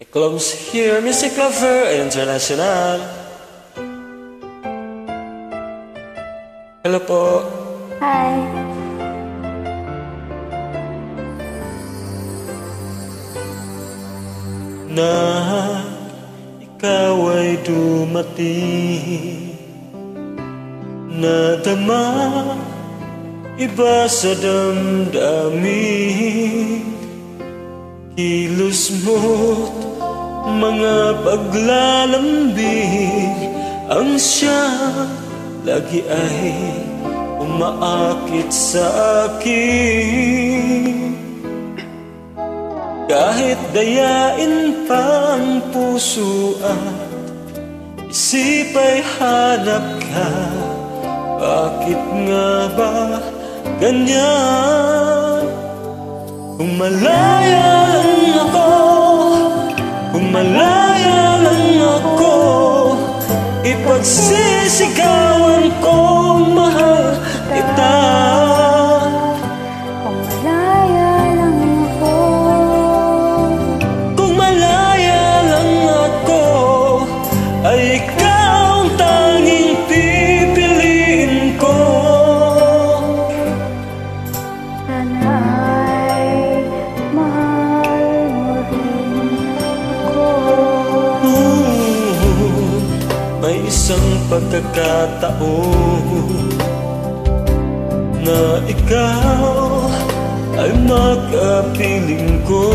Close here, Music Lover International. Hello po. Hi. Na ikaw ay dumating, nadama iba sa damdamin, kilos mo't mga paglalambing ang siyang lagi ay umaakit sa akin. Kahit dayain pa ang puso at isip ay hanap ka, bakit nga ba ganyan? Kung malaya lang ako, kung malaya lang ako, ipagsisigawan ko, mahal kita. Kung malaya lang ako, kung malaya lang ako, ay ikaw ang tanging pipiliin ko. sana ay mahal mo rin ako. May isang pagkakataon na ikaw ay makapiling ko.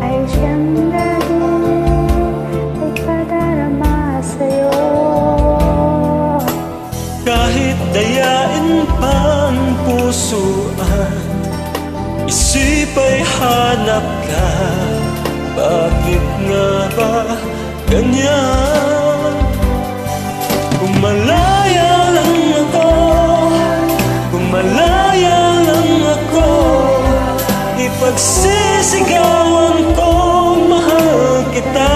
Ay siyang laging nagpadarama sa'yo. Kahit dayain pa ang puso at isip ay hanap ka, bakit nga ba ganyan? Kung malaya lang ako, kung malaya lang ako, ipagsisigawan ko, mahal kita.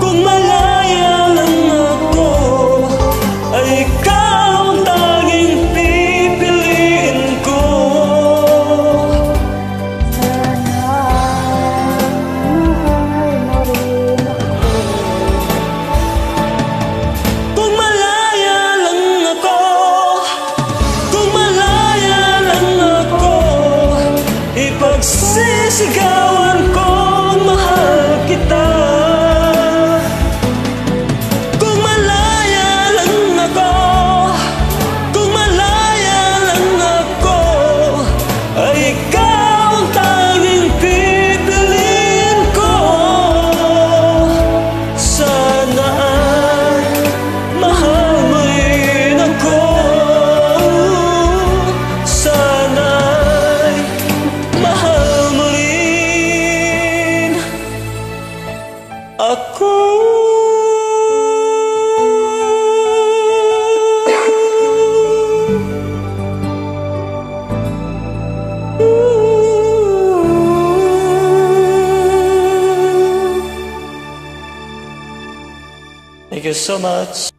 Kung malaya lang ako, ay ikaw ang tanging pipiliin ko. Kung malaya lang ako, kung malaya lang ako, ipagsisigawan ko, mahal kita. Kung malaya lang ako, kung malaya lang ako, ay ikaw ang tanging pipiliin ko. Sana ay mahal mo rin ako. Sana ay mahal mo rin ako. Thank you so much.